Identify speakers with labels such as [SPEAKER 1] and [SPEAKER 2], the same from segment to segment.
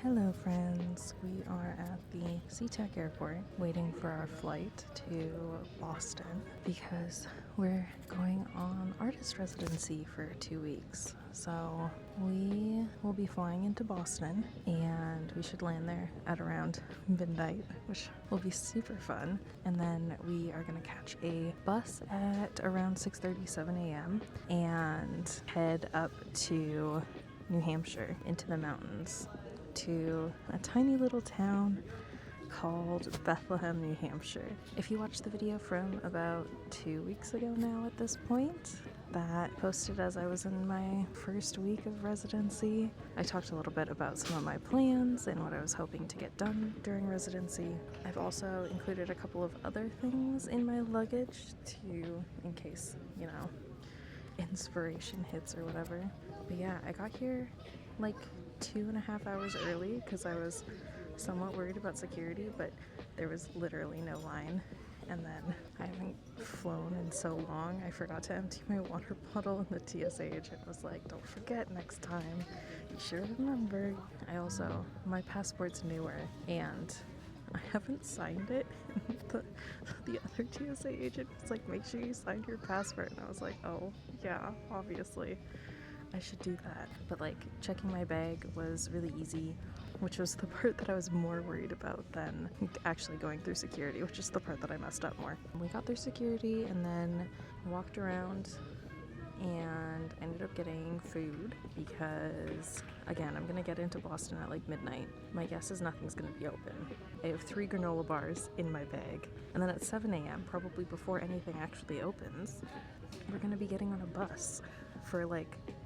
[SPEAKER 1] Hello friends, we are at the SeaTac airport waiting for our flight to Boston because we're going on artist residency for 2 weeks. So we will be flying into Boston and we should land there at around midnight, which will be super fun. And then we are going to catch a bus at around 6:37 a.m. and head up to New Hampshire into the mountains to a tiny little town called Bethlehem, New Hampshire. If you watched the video from about 2 weeks ago now at this point, that posted as I was in my first week of residency, I talked a little bit about some of my plans and what I was hoping to get done during residency. I've also included a couple of other things in my luggage in case, inspiration hits or whatever. But yeah, I got here like 2.5 hours early because I was somewhat worried about security, but there was literally no line. And then I haven't flown in so long, I forgot to empty my water bottle, and the TSA agent was like, "Don't forget next time, you should remember." My passport's newer and I haven't signed it. The other TSA agent was like, "Make sure you signed your passport." And I was like, "Oh yeah, obviously I should do that." But checking my bag was really easy, which was the part that I was more worried about than actually going through security, which is the part that I messed up more. We got through security and then walked around and ended up getting food because, again, I'm gonna get into Boston at midnight. My guess is nothing's gonna be open. I have 3 granola bars in my bag, and then at 7 a.m., probably before anything actually opens, we're gonna be getting on a bus for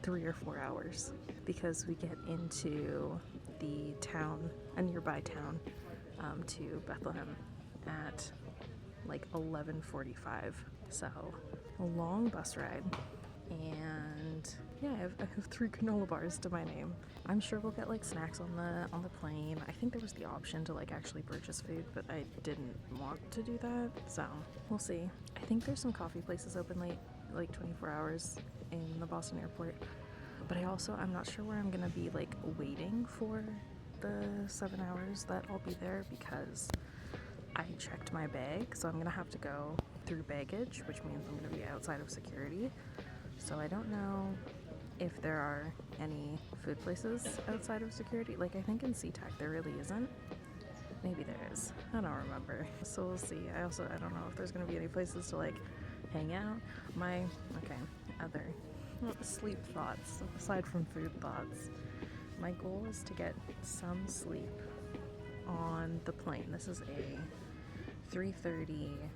[SPEAKER 1] 3 or 4 hours because we get into the town, a nearby town, to Bethlehem at 11:45. So a long bus ride. And yeah, I have 3 granola bars to my name. I'm sure we'll get snacks on the plane. I think there was the option to actually purchase food, but I didn't want to do that, so we'll see. I think there's some coffee places open late, 24 hours in the Boston airport, but I'm not sure where I'm gonna be waiting for the 7 hours that I'll be there because I checked my bag, so I'm gonna have to go through baggage, which means I'm gonna be outside of security. So I don't know if there are any food places outside of security. I think in SeaTac there really isn't. Maybe there is. I don't remember. So we'll see. I don't know if there's going to be any places to hang out. Other sleep thoughts, aside from food thoughts. My goal is to get some sleep on the plane. This is a 3:30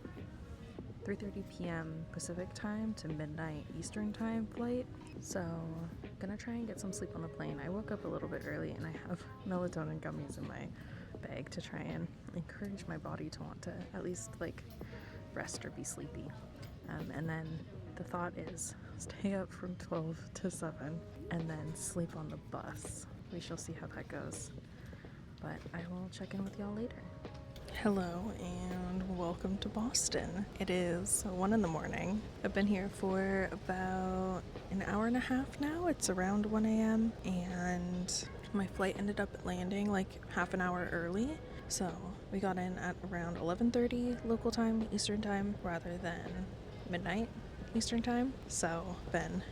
[SPEAKER 1] p.m. Pacific time to midnight Eastern time flight. So I'm gonna try and get some sleep on the plane. I woke up a little bit early and I have melatonin gummies in my bag to try and encourage my body to want to at least rest or be sleepy. And then the thought is stay up from 12 to 7 and then sleep on the bus. We shall see how that goes. But I will check in with y'all later. Hello and welcome to Boston. It is 1 a.m. I've been here for about an hour and a half now. It's around 1 a.m. and my flight ended up landing half an hour early. So we got in at around 11:30 local time, Eastern time, rather than midnight Eastern time. So been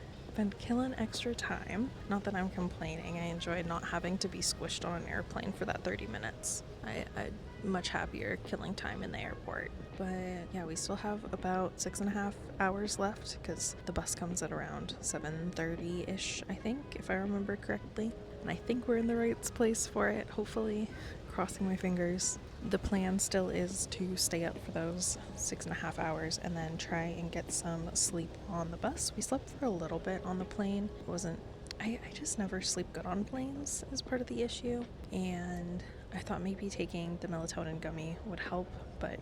[SPEAKER 1] killing extra time. Not that I'm complaining. I enjoyed not having to be squished on an airplane for that 30 minutes. I'm much happier killing time in the airport. But yeah, we still have about 6.5 hours left because the bus comes at around 7:30-ish, I think, if I remember correctly. And I think we're in the right place for it, hopefully. Crossing my fingers. The plan still is to stay up for those 6.5 hours and then try and get some sleep on the bus. We slept for a little bit on the plane. I just never sleep good on planes is part of the issue. And I thought maybe taking the melatonin gummy would help, but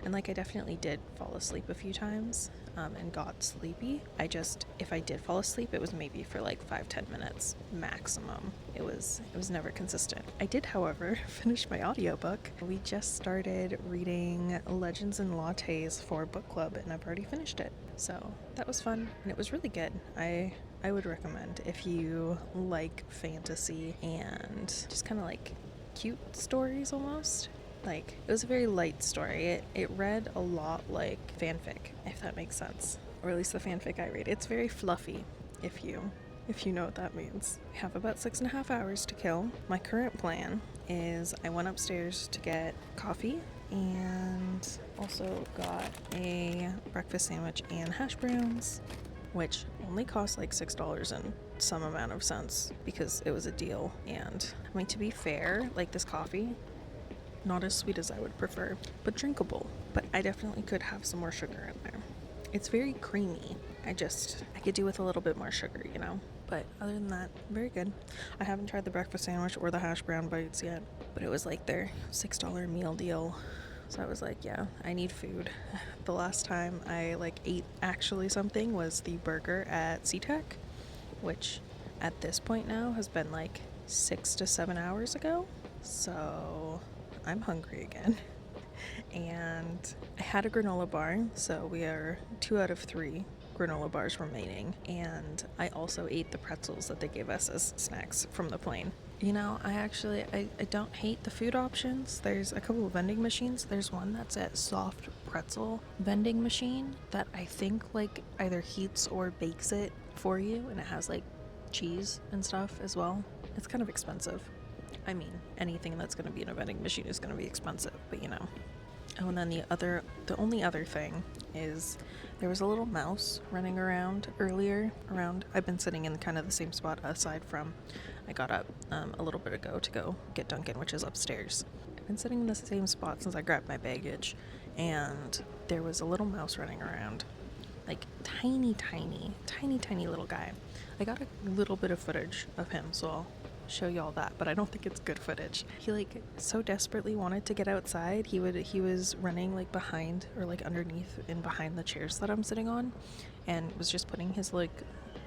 [SPEAKER 1] I definitely did fall asleep a few times and got sleepy. If I did fall asleep, it was maybe for 5-10 minutes maximum. It was never consistent. I did, however, finish my audiobook. We just started reading Legends and Lattes for book club, and I've already finished it. So that was fun, and it was really good. I I would recommend if you like fantasy and just kind of like cute stories almost. Like, it was a very light story. It read a lot like fanfic, if that makes sense. Or at least the fanfic I read. It's very fluffy, if you know what that means. I have about 6.5 hours to kill. My current plan is I went upstairs to get coffee and also got a breakfast sandwich and hash browns, which only cost like $6 and some amount of cents because it was a deal. And I mean, to be fair, like, this coffee, not as sweet as I would prefer, but drinkable. But I definitely could have some more sugar in there. It's very creamy. I could do with a little bit more sugar, you know? But other than that, very good. I haven't tried the breakfast sandwich or the hash brown bites yet, but it was like their $6 meal deal. So I was like, yeah, I need food. The last time I like ate actually something was the burger at SeaTech, which at this point now has been like 6 to 7 hours ago. So I'm hungry again. And I had a granola bar, so we are 2 out of 3 granola bars remaining. And I also ate the pretzels that they gave us as snacks from the plane. You know, I don't hate the food options. There's a couple of vending machines. There's one that's a soft pretzel vending machine that I think like either heats or bakes it for you, and it has like cheese and stuff as well. It's kind of expensive. I mean, anything that's going to be in a vending machine is going to be expensive, but you know. Oh, and then the only other thing is there was a little mouse running around earlier. I've been sitting in kind of the same spot aside from I got up a little bit ago to go get Duncan, which is upstairs. I've been sitting in the same spot since I grabbed my baggage, and there was a little mouse running around. Like, tiny little guy. I got a little bit of footage of him, so I'll show y'all that, but I don't think it's good footage. He like so desperately wanted to get outside. He was running like behind or like underneath and behind the chairs that I'm sitting on, and was just putting his like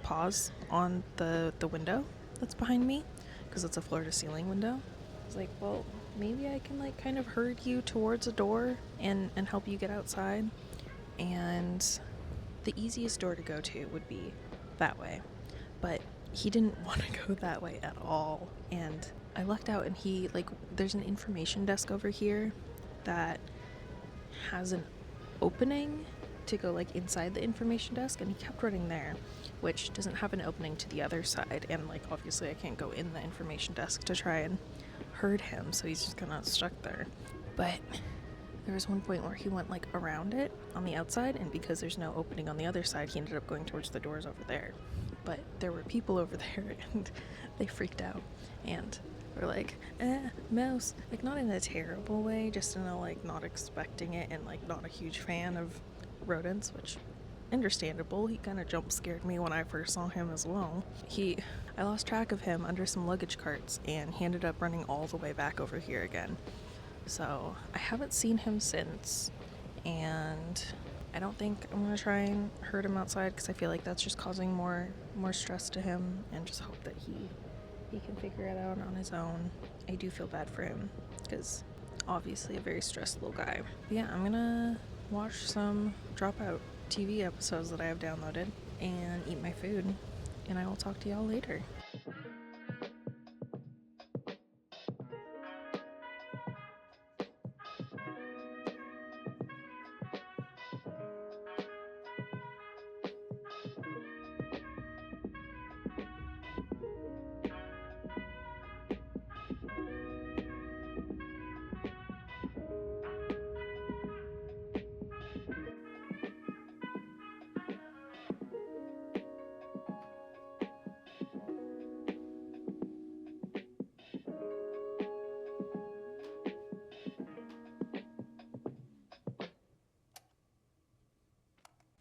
[SPEAKER 1] paws on the window that's behind me, because it's a floor to ceiling window. I was like, well, maybe I can like kind of herd you towards a door and help you get outside. And the easiest door to go to would be that way, but he didn't want to go that way at all. And I lucked out, and he like, there's an information desk over here that has an opening to go like inside the information desk, and he kept running there, which doesn't have an opening to the other side. And like, obviously I can't go in the information desk to try and herd him, so he's just kind of stuck there. But there was one point where he went like around it on the outside, and because there's no opening on the other side, he ended up going towards the doors over there. But there were people over there, and they freaked out and were like, mouse. Like, not in a terrible way, just in a like not expecting it, and like not a huge fan of rodents, which understandable. He kind of jump scared me when I first saw him as well. I lost track of him under some luggage carts, and he ended up running all the way back over here again. So I haven't seen him since, and I don't think I'm going to try and herd him outside, because I feel like that's just causing more stress to him, and just hope that he can figure it out on his own. I do feel bad for him, because obviously a very stressed little guy. But yeah, I'm going to watch some Dropout TV episodes that I have downloaded and eat my food, and I will talk to y'all later.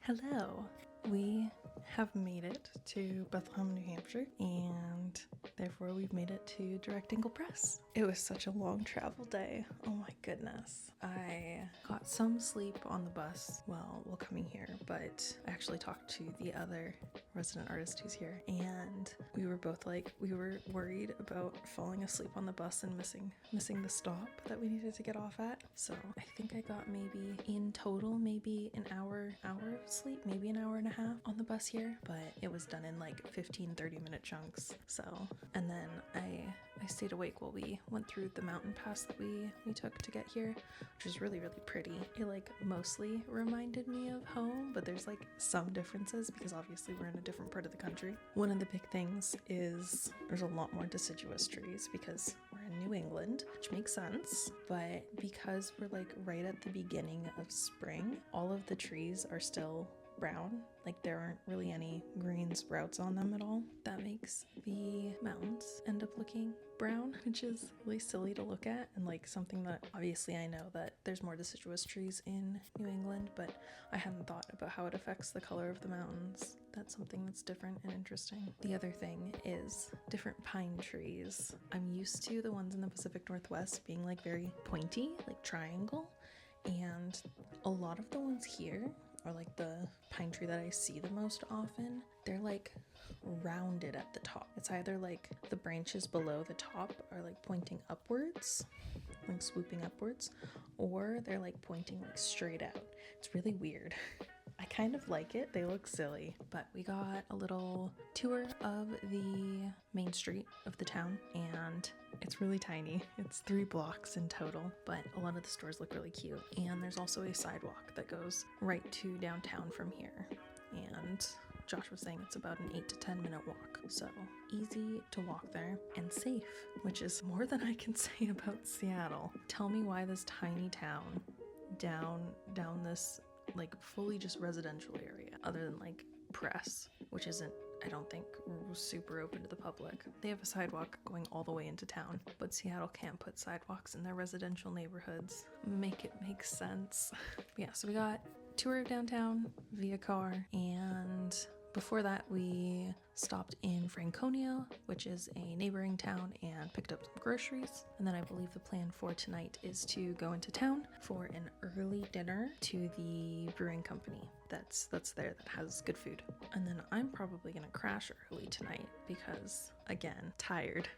[SPEAKER 1] Hello. We have made it to Bethlehem, New Hampshire, and therefore we've made it to Directangle Press. It was such a long travel day. Oh my goodness. I got some sleep on the bus while coming here, but I actually talked to the other resident artist who's here, and we were both like, we were worried about falling asleep on the bus and missing the stop that we needed to get off at. So I think I got maybe in total maybe an hour of sleep, maybe an hour and a half on the bus here, but it was done in like 15-30 minute chunks. So, and then I stayed awake while we went through the mountain pass that we took to get here, which was really, really pretty. It like mostly reminded me of home, but there's like some differences because obviously we're in a different part of the country. One of the big things is there's a lot more deciduous trees because we're in New England, which makes sense, but because we're like right at the beginning of spring, all of the trees are still brown. Like there aren't really any green sprouts on them at all. That makes the mountains end up looking brown, which is really silly to look at, and like something that obviously I know that there's more deciduous trees in New England, but I hadn't thought about how it affects the color of the mountains. That's something that's different and interesting. The other thing is different pine trees. I'm used to the ones in the Pacific Northwest being like very pointy, like triangle, and a lot of the ones here, or like the pine tree that I see the most often, they're like rounded at the top. It's either like the branches below the top are like pointing upwards, like swooping upwards, or they're like pointing like straight out. It's really weird. I kind of like it. They look silly, but we got a little tour of the main street of the town, and it's really tiny. It's 3 blocks in total, but a lot of the stores look really cute. And there's also a sidewalk that goes right to downtown from here. And Josh was saying it's about an 8 to 10 minute walk. So easy to walk there and safe, which is more than I can say about Seattle. Tell me why this tiny town down this like fully just residential area, other than like Press, which isn't, I don't think, super open to the public. They have a sidewalk going all the way into town, but Seattle can't put sidewalks in their residential neighborhoods. Make it make sense. Yeah, so we got tour of downtown via car, and before that we stopped in Franconia, which is a neighboring town, and picked up some groceries. And then I believe the plan for tonight is to go into town for an early dinner to the brewing company that's there that has good food. And then I'm probably gonna crash early tonight because, again, tired.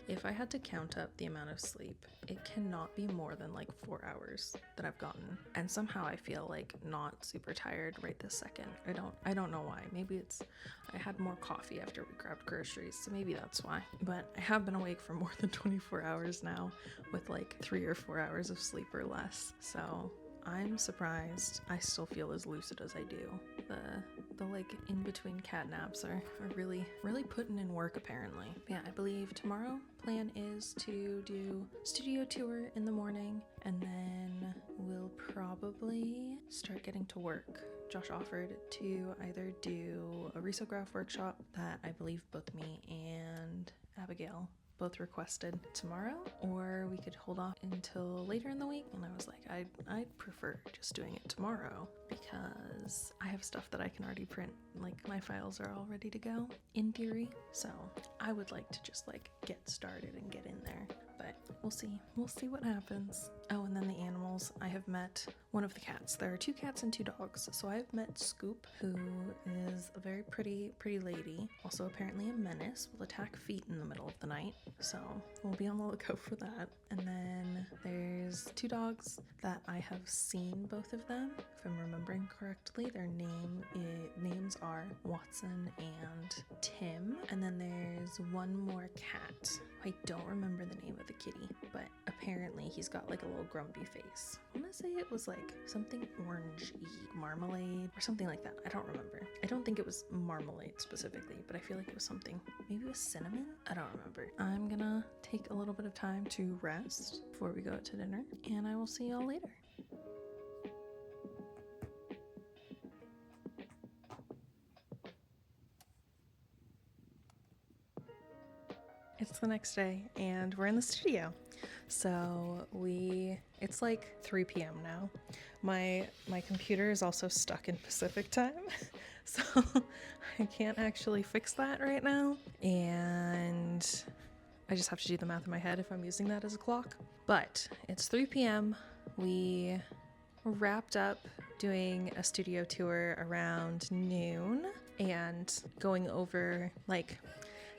[SPEAKER 1] If I had to count up the amount of sleep, it cannot be more than like 4 hours that I've gotten. And somehow I feel like not super tired right this second. I don't know why. Maybe it's I had more coffee after we grabbed groceries, so maybe that's why. But I have been awake for more than 24 hours now with like 3 or 4 hours of sleep or less. So I'm surprised I still feel as lucid as I do. The like in between cat naps are really putting in work apparently. But yeah, I believe tomorrow plan is to do studio tour in the morning, and then we'll probably start getting to work. Josh offered to either do a risograph workshop that I believe both me and Abigail both requested tomorrow, or we could hold off until later in the week. And I was like, I'd prefer just doing it tomorrow because I have stuff that I can already print. Like my files are all ready to go in theory, so I would like to just like get started and get in there. But we'll see what happens. Oh, and then the animals. I have met one of the cats. There are 2 cats and 2 dogs. So I've met Scoop, who is a very pretty lady. Also apparently a menace. Will attack feet in the middle of the night. So we'll be on the lookout for that. And then there's 2 dogs that I have seen, both of them. If I'm remembering correctly, their names are Watson and Tim. And then there's one more cat. I don't remember the name of the kitty, but apparently he's got like a little grumpy face. I want to say it was like something orangey, marmalade or something like that. I don't remember. I don't think it was marmalade specifically, but I feel like it was something. Maybe it was cinnamon? I don't remember. I'm gonna take a little bit of time to rest before we go out to dinner, and I will see y'all later. It's the next day and we're in the studio. So it's like 3 p.m. now. My computer is also stuck in Pacific time, so I can't actually fix that right now. And I just have to do the math in my head if I'm using that as a clock. But it's 3 p.m. We wrapped up doing a studio tour around noon. and going over like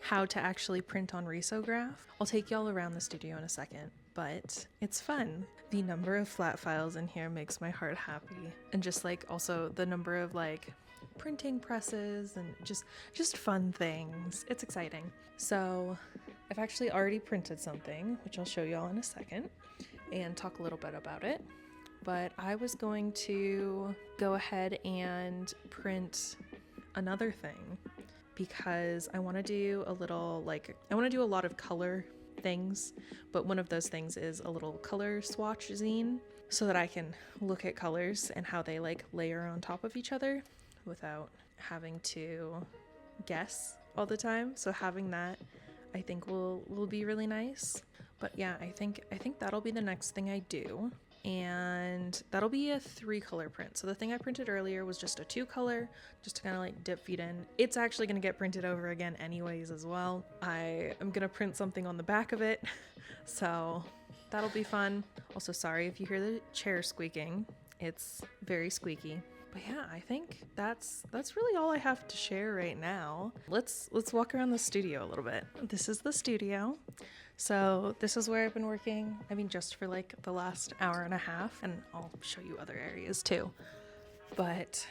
[SPEAKER 1] how to actually print on risograph. I'll take y'all around the studio in a second, but it's fun. The number of flat files in here makes my heart happy. And just like also the number of like printing presses and just fun things. It's exciting. So I've actually already printed something, which I'll show y'all in a second and talk a little bit about it. But I was going to go ahead and print another thing because I want to do a lot of color things, but one of those things is a little color swatch zine so that I can look at colors and how they like layer on top of each other without having to guess all the time. So having that I think will be really nice. But yeah, I think that'll be the next thing I do. And that'll be a 3-color print. So the thing I printed earlier was just a 2-color, just to kind of like dip feed in. It's actually going to get printed over again anyways as well. I am going to print something on the back of it, so that'll be fun. Also, sorry if you hear the chair squeaking. It's very squeaky. But yeah, I think that's really all I have to share right now. Let's walk around the studio a little bit. This is the studio. So this is where I've been working, I mean, just for like the last hour and a half, and I'll show you other areas too. But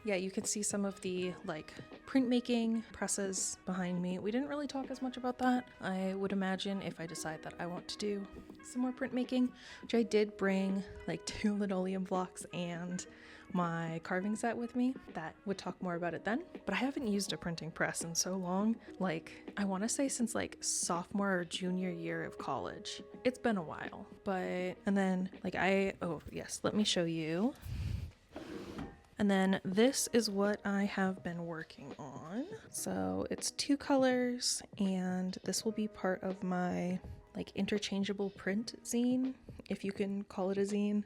[SPEAKER 1] yeah, you can see some of the like printmaking presses behind me. We didn't really talk as much about that. I would imagine if I decide that I want to do some more printmaking, which I did bring like 2 linoleum blocks and my carving set with me, that would talk more about it then. But I haven't used a printing press in so long, like I want to say since like sophomore or junior year of college. It's been a while. But and then like oh yes, let me show you. And then this is what I have been working on. So it's 2 colors, and this will be part of my like interchangeable print zine, if you can call it a zine.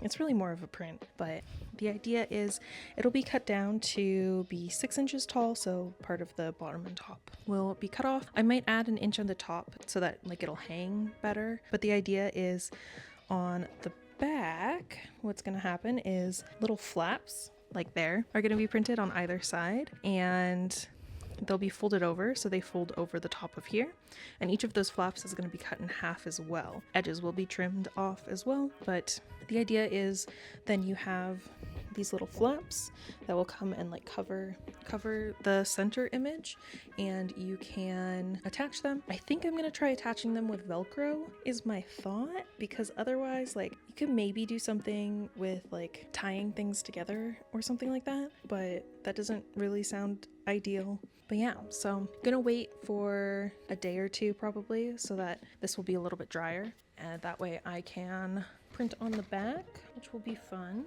[SPEAKER 1] It's really more of a print, but the idea is it'll be cut down to be 6 inches tall, so part of the bottom and top will be cut off. I might add an inch on the top so that like it'll hang better, but the idea is on the back, what's going to happen is little flaps like there are going to be printed on either side, and they'll be folded over, so they fold over the top of here, and each of those flaps is going to be cut in half as well. Edges will be trimmed off as well, but the idea is then you have these little flaps that will come and like cover the center image, and you can attach them. I think I'm going to try attaching them with Velcro is my thought, because otherwise like you could maybe do something with like tying things together or something like that, but that doesn't really sound ideal. But yeah, so I'm gonna wait for a day or two probably so that this will be a little bit drier, and that way I can print on the back, which will be fun.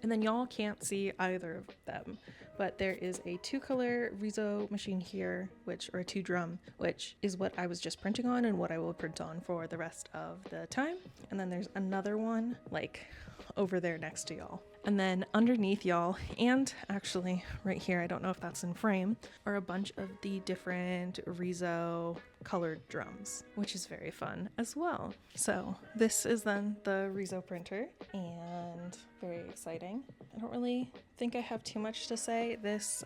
[SPEAKER 1] And then y'all can't see either of them, but there is a 2-color Riso machine here, or a 2-drum, which is what I was just printing on and what I will print on for the rest of the time. And then there's another one like over there next to y'all. And then underneath y'all, and actually right here, I don't know if that's in frame, are a bunch of the different Riso colored drums, which is very fun as well. So this is then the Riso printer, and very exciting. I don't really think I have too much to say. This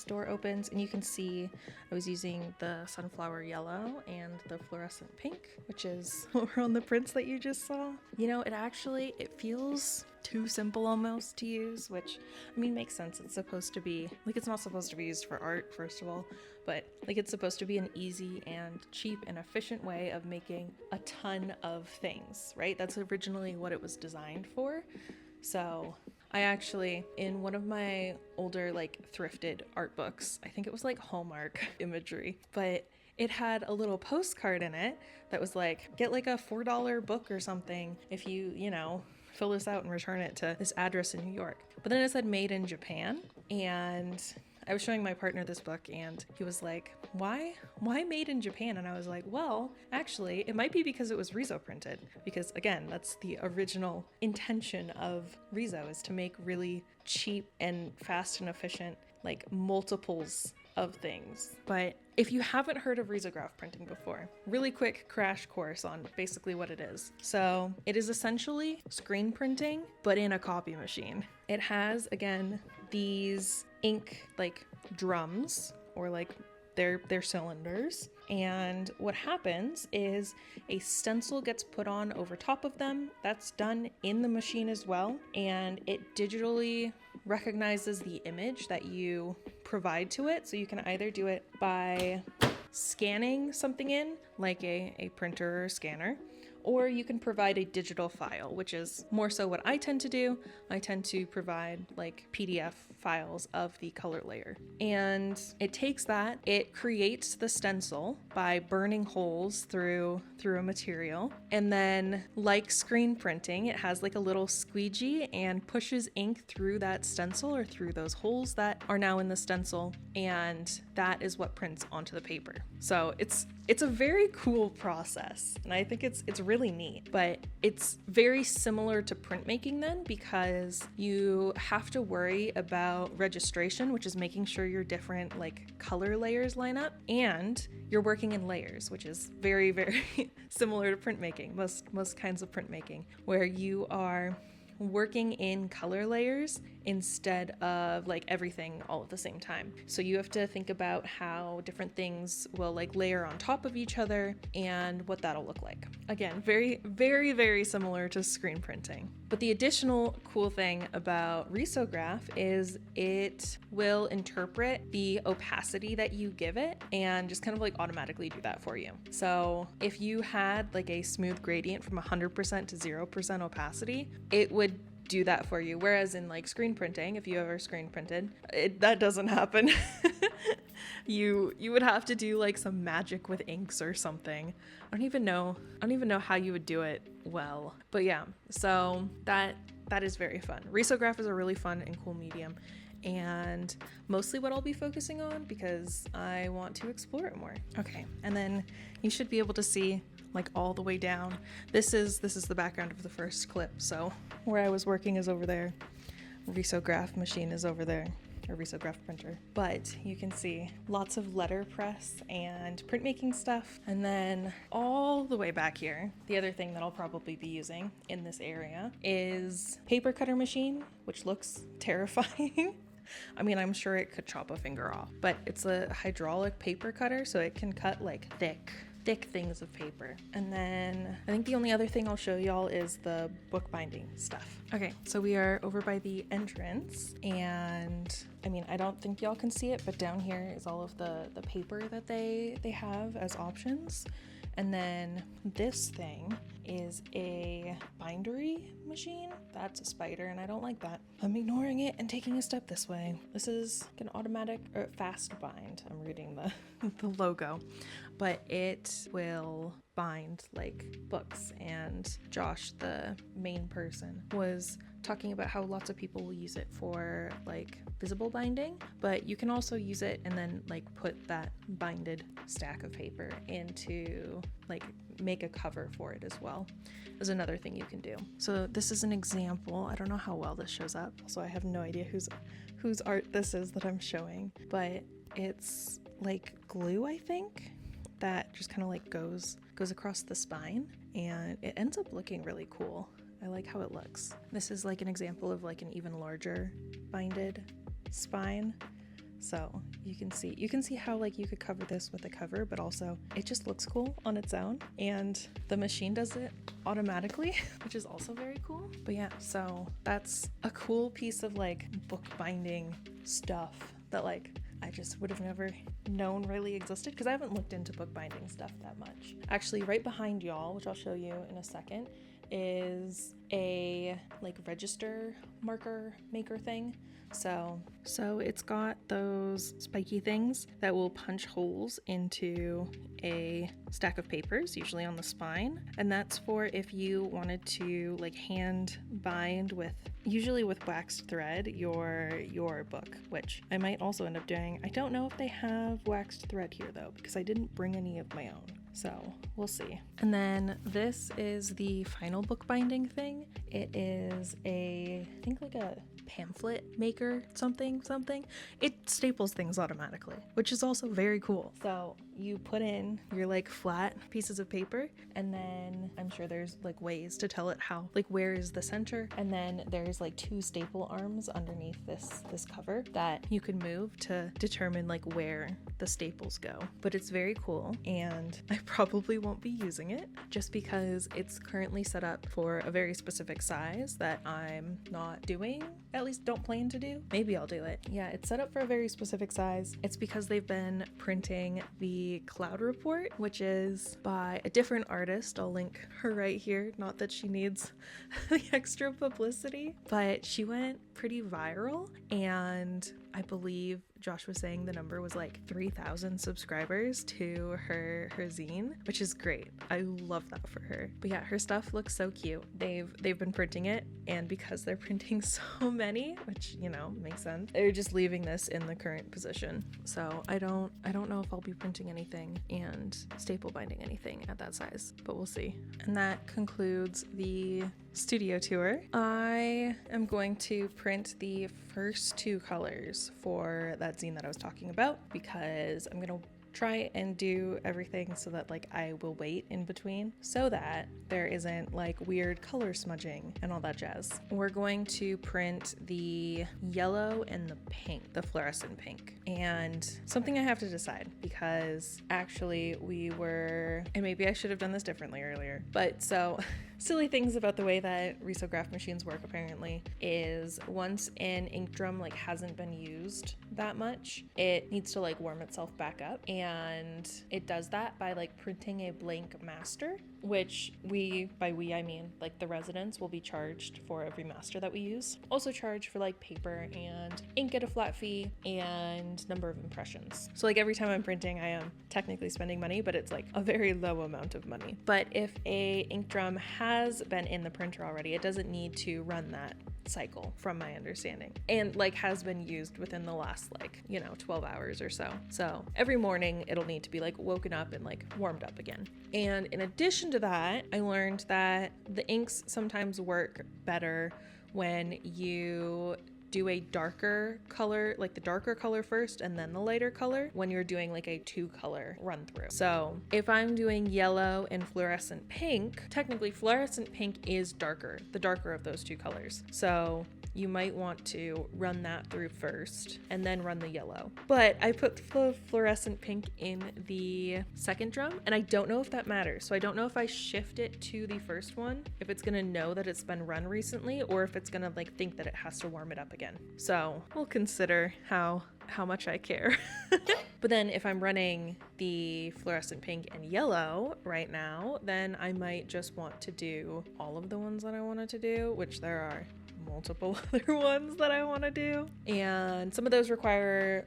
[SPEAKER 1] door opens and you can see I was using the sunflower yellow and the fluorescent pink, which is over on the prints that you just saw. You know, it feels too simple almost to use, which I mean makes sense. It's supposed to be like, it's not supposed to be used for art, first of all, but like it's supposed to be an easy and cheap and efficient way of making a ton of things, right? That's originally what it was designed for. So I actually, in one of my older like thrifted art books, I think it was like Hallmark imagery, but it had a little postcard in it that was like, get like a $4 book or something if you know, fill this out and return it to this address in New York. But then it said made in Japan, and I was showing my partner this book and he was like, why made in Japan? And I was like, well, actually, it might be because it was Riso printed, because again, that's the original intention of Riso, is to make really cheap and fast and efficient, like multiples of things. But if you haven't heard of risograph printing before, really quick crash course on basically what it is. So it is essentially screen printing, but in a copy machine. it has, again, these ink like drums, or like they're cylinders. And what happens is a stencil gets put on over top of them. That's done in the machine as well. And it digitally recognizes the image that you provide to it. So you can either do it by scanning something in, like a printer or scanner, or you can provide a digital file, which is more so what I tend to do. I tend to provide like PDF files of the color layer. And it takes that, it creates the stencil by burning holes through a material. And then, like screen printing, it has like a little squeegee and pushes ink through that stencil or through those holes that are now in the stencil. And that is what prints onto the paper. So it's a very cool process, and I think it's really neat, but it's very similar to printmaking then, because you have to worry about registration, which is making sure your different like color layers line up, and you're working in layers, which is very, very similar to printmaking, most kinds of printmaking, where you are working in color layers instead of like everything all at the same time. So you have to think about how different things will like layer on top of each other and what that'll look like. Again, very, very, very similar to screen printing. But the additional cool thing about risograph is it will interpret the opacity that you give it and just kind of like automatically do that for you. So if you had like a smooth gradient from 100% to 0% opacity, it would do that for you. Whereas in like screen printing, if you ever screen printed, that doesn't happen. You would have to do like some magic with inks or something. I don't even know how you would do it well. But yeah, so that is very fun. Risograph is a really fun and cool medium, and mostly what I'll be focusing on because I want to explore it more. Okay, and then you should be able to see like all the way down. This is the background of the first clip. So where I was working is over there. Risograph machine is over there, or risograph printer. But you can see lots of letterpress and printmaking stuff. And then all the way back here, the other thing that I'll probably be using in this area is paper cutter machine, which looks terrifying. I mean, I'm sure it could chop a finger off, but it's a hydraulic paper cutter, so it can cut like thick things of paper. And then I think the only other thing I'll show y'all is the bookbinding stuff. Okay, so we are over by the entrance, and I mean, I don't think y'all can see it, but down here is all of the paper that they have as options. And then this thing is a bindery machine. That's a spider, and I don't like that. I'm ignoring it and taking a step this way. This is an automatic or fast bind. I'm reading the logo, but it will bind like books. And Josh, the main person, was talking about how lots of people will use it for like visible binding, but you can also use it and then like put that binded stack of paper into like make a cover for it as well. There's another thing you can do. So this is an example. I don't know how well this shows up, so I have no idea whose art this is that I'm showing, but it's like glue, I think, that just kind of like goes across the spine, and it ends up looking really cool. I like how it looks. This is like an example of like an even larger binded spine. So you can see how like you could cover this with a cover, but also it just looks cool on its own, and the machine does it automatically, which is also very cool. But yeah, so that's a cool piece of like bookbinding stuff that like I just would have never known really existed, because I haven't looked into bookbinding stuff that much. Actually, right behind y'all, which I'll show you in a second, is a like register marker maker thing. So it's got those spiky things that will punch holes into a stack of papers, usually on the spine. And that's for if you wanted to like hand bind usually with waxed thread, your book, which I might also end up doing. I don't know if they have waxed thread here though, because I didn't bring any of my own. So we'll see. And then this is the final bookbinding thing. It is I think like a pamphlet maker something. It staples things automatically, which is also very cool. So you put in your like flat pieces of paper, and then I'm sure there's like ways to tell it how, like where is the center, and then there's like 2 staple arms underneath this cover that you can move to determine like where the staples go. But it's very cool, and I probably won't be using it just because it's currently set up for a very specific size that I'm not doing, at least don't plan to do. Maybe I'll do it. Yeah, it's set up for a very specific size. It's because they've been printing the Cloud Report, which is by a different artist. I'll link her right here. Not that she needs the extra publicity, but she went pretty viral, and I believe Josh was saying the number was like 3,000 subscribers to her zine, which is great. I love that for her. But yeah, her stuff looks so cute. They've been printing it, and because they're printing so many, which, you know, makes sense, they're just leaving this in the current position. So I don't know if I'll be printing anything and staple binding anything at that size, but we'll see. And that concludes the studio tour. I am going to print the first 2 colors for that zine that I was talking about, because I'm gonna try and do everything so that like I will wait in between so that there isn't like weird color smudging and all that jazz. We're going to print the yellow and the pink, the fluorescent pink. And something I have to decide, because actually and maybe I should have done this differently earlier, but so silly things about the way that risograph machines work apparently is once an ink drum like hasn't been used that much, it needs to like warm itself back up, and it does that by like printing a blank master, which by we I mean like the residents will be charged for every master that we use. Also charged for like paper and ink at a flat fee and number of impressions. So like every time I'm printing, I am technically spending money, but it's like a very low amount of money. But if a ink drum has been in the printer already, it doesn't need to run that cycle from my understanding, and like has been used within the last like, you know, 12 hours or so. So every morning it'll need to be like woken up and like warmed up again. And in addition to that, I learned that the inks sometimes work better when you do a darker color, like the darker color first and then the lighter color, when you're doing like a 2-color run through. So if I'm doing yellow and fluorescent pink, technically fluorescent pink is darker, the darker of those 2 colors. So you might want to run that through first and then run the yellow. But I put the fluorescent pink in the second drum, and I don't know if that matters. So I don't know if I shift it to the first one, if it's gonna know that it's been run recently, or if it's gonna like think that it has to warm it up again. So we'll consider how much I care. But then if I'm running the fluorescent pink and yellow right now, then I might just want to do all of the ones that I wanted to do, which there are multiple other ones that I want to do, and some of those require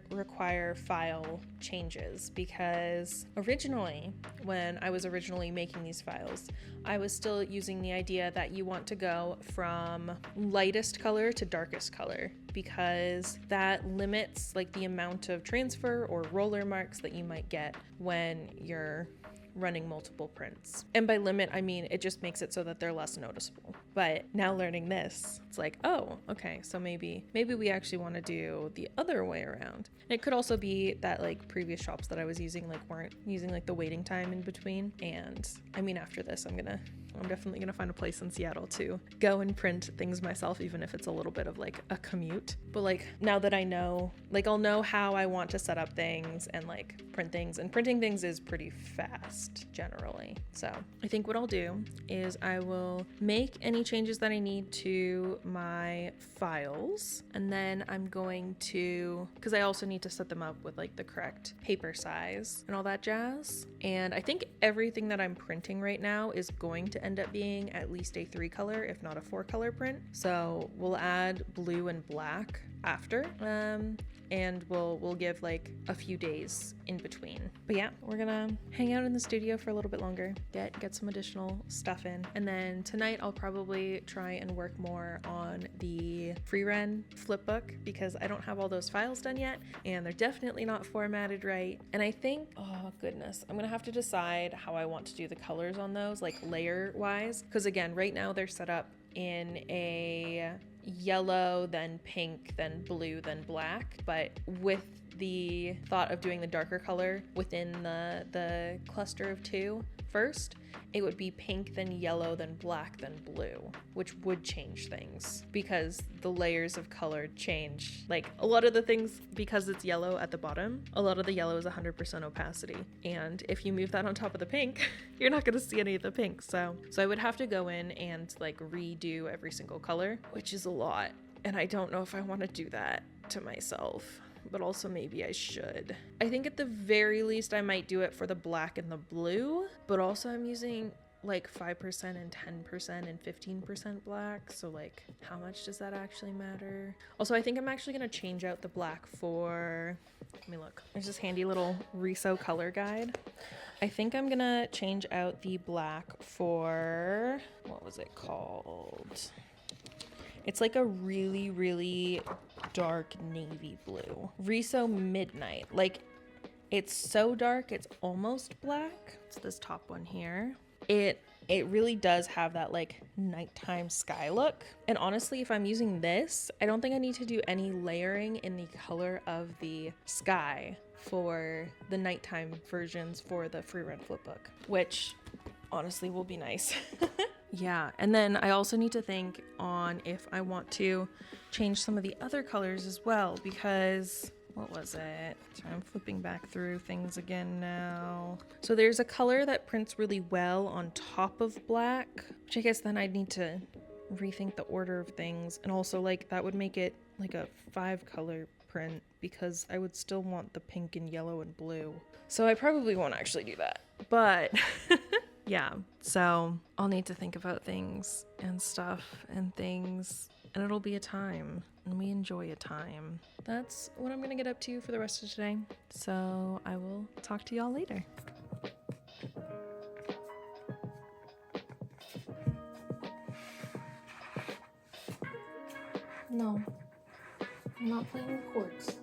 [SPEAKER 1] file changes, because originally when I was making these files, I was still using the idea that you want to go from lightest color to darkest color, because that limits like the amount of transfer or roller marks that you might get when you're running multiple prints. And by limit, I mean it just makes it so that they're less noticeable. But now learning this, it's like, oh, okay, so maybe we actually want to do the other way around. And it could also be that like previous shops that I was using like weren't using like the waiting time in between. And I mean, after this, I'm definitely gonna find a place in Seattle to go and print things myself, even if it's a little bit of like a commute. But like now that I know, like I'll know how I want to set up things and like print things, and printing things is pretty fast generally. So I think what I'll do is I will make any changes that I need to my files, and then I'm going to, because I also need to set them up with like the correct paper size and all that jazz. And I think everything that I'm printing right now is going to end up being at least a 3-color, if not a 4-color print. So we'll add blue and black after, and we'll give like a few days in between. But yeah, we're gonna hang out in the studio for a little bit longer, get some additional stuff in, and then tonight I'll probably try and work more on the FreeRen flipbook, because I don't have all those files done yet, and they're definitely not formatted right. And I think, oh goodness, I'm gonna have to decide how I want to do the colors on those, like layer wise, because again, right now they're set up in a
[SPEAKER 2] yellow, then pink, then blue, then black, but with the thought of doing the darker color within the cluster of 2 first, it would be pink, then yellow, then black, then blue, which would change things because the layers of color change. Like a lot of the things, because it's yellow at the bottom, a lot of the yellow is 100% opacity. And if you move that on top of the pink, you're not gonna see any of the pink. So I would have to go in and like redo every single color, which is a lot. And I don't know if I want to do that to myself, but also maybe I should. I think at the very least I might do it for the black and the blue, but also I'm using like 5% and 10% and 15% black, so like how much does that actually matter? Also, I think I'm actually gonna change out the black for, let me look, there's this handy little Riso color guide. I think I'm gonna change out the black for, what was it called? It's like a really, really dark navy blue. Riso Midnight. Like, it's so dark, it's almost black. It's this top one here. It really does have that like nighttime sky look. And honestly, if I'm using this, I don't think I need to do any layering in the color of the sky for the nighttime versions for the free rent flipbook, which honestly will be nice. Yeah, and then I also need to think on if I want to change some of the other colors as well, because what was it? Sorry, I'm flipping back through things again now. So there's a color that prints really well on top of black, which I guess then I'd need to rethink the order of things, and also like that would make it like a 5-color print because I would still want the pink and yellow and blue. So I probably won't actually do that, but yeah, so I'll need to think about things and stuff and things, and it'll be a time, and we enjoy a time. That's what I'm gonna get up to for the rest of today. So I will talk to y'all later. No, I'm not playing with chords.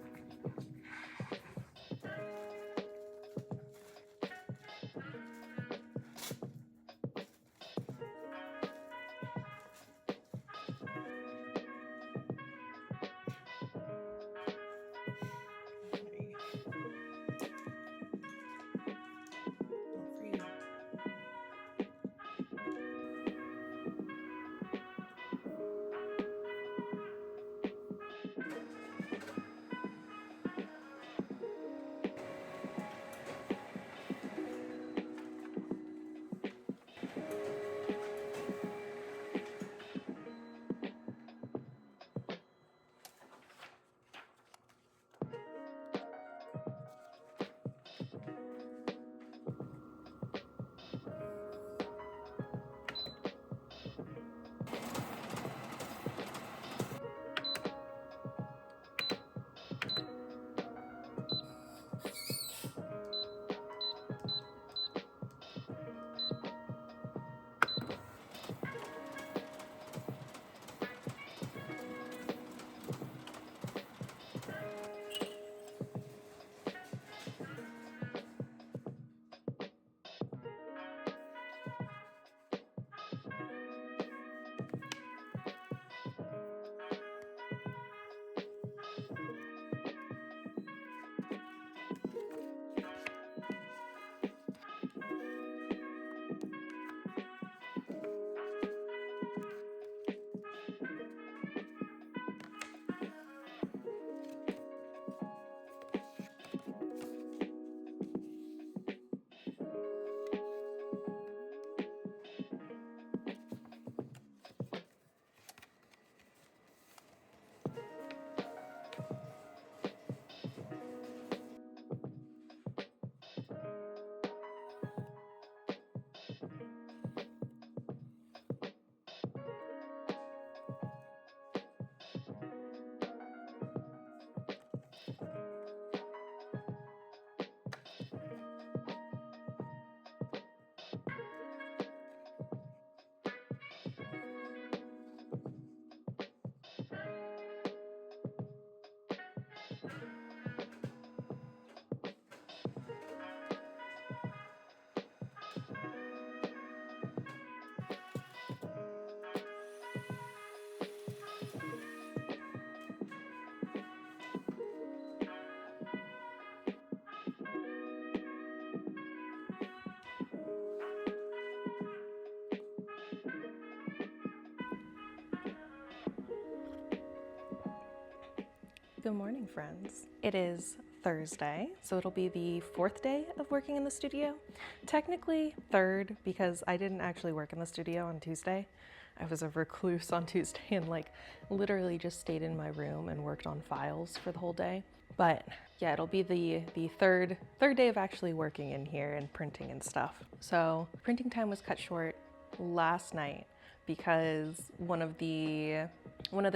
[SPEAKER 1] Good morning, friends. It is Thursday, so it'll be the 4th day of working in the studio. Technically 3rd, because I didn't actually work in the studio on Tuesday. I was a recluse on Tuesday and literally just stayed in my room and worked on files for the whole day. But yeah, it'll be the third day of actually working in here and printing and stuff. So printing time was cut short last night because one of the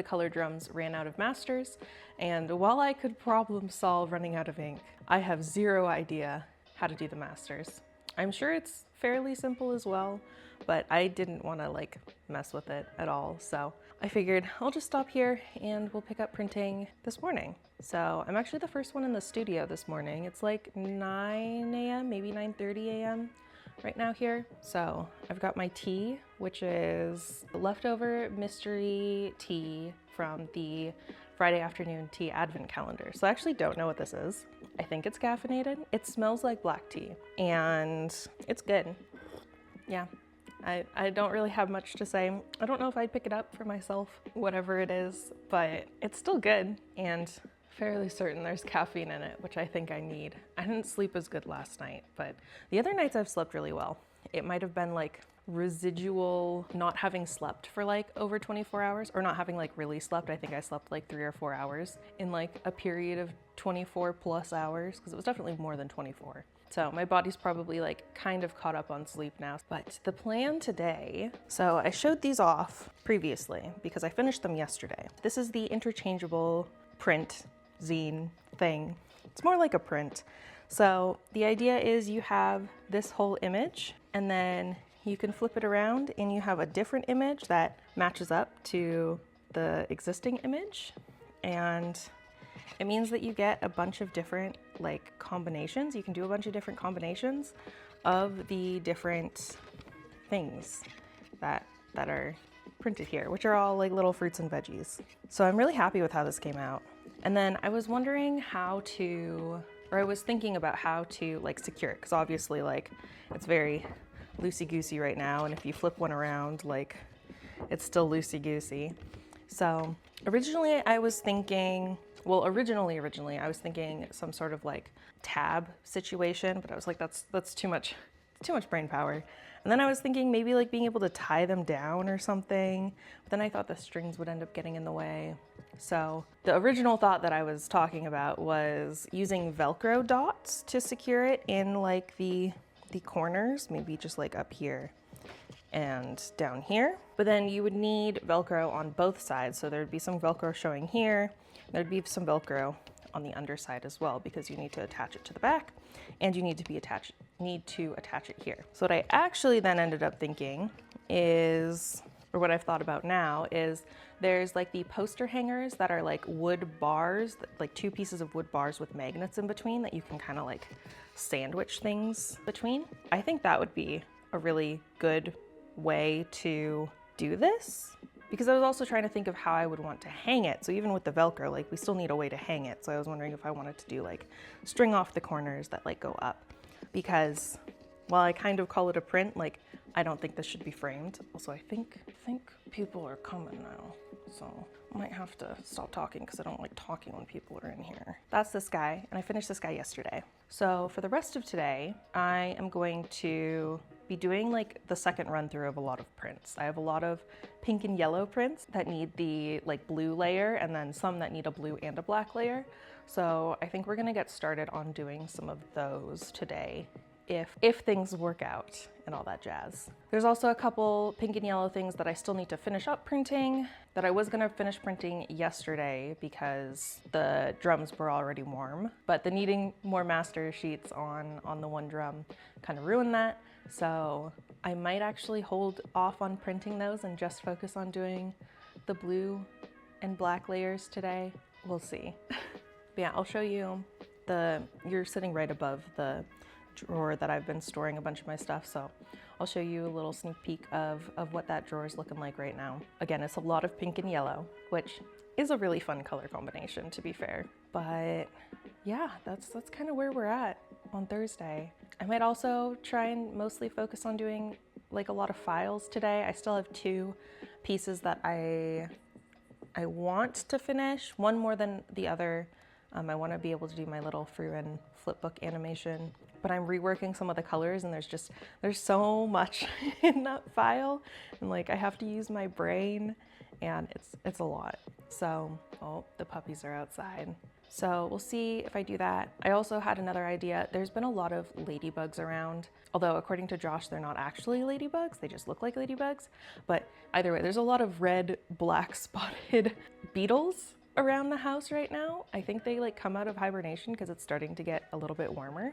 [SPEAKER 1] color drums ran out of masters, and while I could problem solve running out of ink, I have zero idea how to do the masters. I'm sure it's fairly simple as well, but I didn't want to mess with it at all. So I figured I'll just stop here and we'll pick up printing this morning. So I'm actually the first one in the studio this morning. It's like 9 a.m., maybe 9:30 a.m. right now here. So I've got my tea, which is leftover mystery tea from the Friday afternoon tea advent calendar. So I actually don't know what this is. I think it's caffeinated. It smells like black tea and it's good. Yeah, I don't really have much to say. I don't know if I'd pick it up for myself, whatever it is, but it's still good and fairly certain there's caffeine in it, which I think I need. I didn't sleep as good last night, but the other nights I've slept really well. It might have been residual not having slept for over 24 hours, or not having really slept. I think I slept 3 or 4 hours in a period of 24 plus hours, because it was definitely more than 24. So my body's probably kind of caught up on sleep now. But the plan today, so I showed these off previously because I finished them yesterday. This is the interchangeable print zine thing. It's more like a print. So the idea is you have this whole image and then you can flip it around and you have a different image that matches up to the existing image. And it means that you get a bunch of different combinations. You can do a bunch of different combinations of the different things that are printed here, which are all little fruits and veggies. So I'm really happy with how this came out. And then I was wondering I was thinking about how to secure it, because obviously it's very loosey-goosey right now, and if you flip one around, it's still loosey-goosey. So originally I was thinking some sort of tab situation, but I was that's too much brain power. And then I was thinking maybe being able to tie them down or something, but then I thought the strings would end up getting in the way. So the original thought that I was talking about was using Velcro dots to secure it in the corners, maybe just up here and down here. But then you would need Velcro on both sides. So there'd be some Velcro showing here. There'd be some Velcro on the underside as well, because you need to attach it to the back and you need to attach it here. So what I actually then ended up thinking is, or what I've thought about now is, there's the poster hangers that are wood bars, 2 pieces of wood bars with magnets in between that you can kind of sandwich things between. I think that would be a really good way to do this, because I was also trying to think of how I would want to hang it. So even with the Velcro, we still need a way to hang it. So I was wondering if I wanted to do string off the corners that go up, because while I kind of call it a print, I don't think this should be framed. Also, I think people are coming now, so I might have to stop talking because I don't like talking when people are in here. That's this guy, and I finished this guy yesterday. So for the rest of today, I am going to be doing the second run through of a lot of prints. I have a lot of pink and yellow prints that need the blue layer, and then some that need a blue and a black layer. So I think we're gonna get started on doing some of those today, if things work out and all that jazz. There's also a couple pink and yellow things that I still need to finish up printing that I was gonna finish printing yesterday because the drums were already warm, but the needing more master sheets on the one drum kind of ruined that. So I might actually hold off on printing those and just focus on doing the blue and black layers today. We'll see. But yeah, I'll show you you're sitting right above the drawer that I've been storing a bunch of my stuff, so I'll show you a little sneak peek of what that drawer is looking like right now. Again, it's a lot of pink and yellow, which is a really fun color combination, to be fair. But yeah, that's kind of where we're at on Thursday. I might also try and mostly focus on doing a lot of files today. I still have 2 pieces that I
[SPEAKER 2] I want to finish, one more than the other. I want to be able to do my little Fruin flipbook animation, but I'm reworking some of the colors and there's so much in that file, and like I have to use my brain, and it's a lot. So, oh, the puppies are outside. So we'll see if I do that. I also had another idea. There's been a lot of ladybugs around, although according to Josh, they're not actually ladybugs. They just look like ladybugs. But either way, there's a lot of red, black spotted beetles around the house right now. I think they like come out of hibernation because it's starting to get a little bit warmer.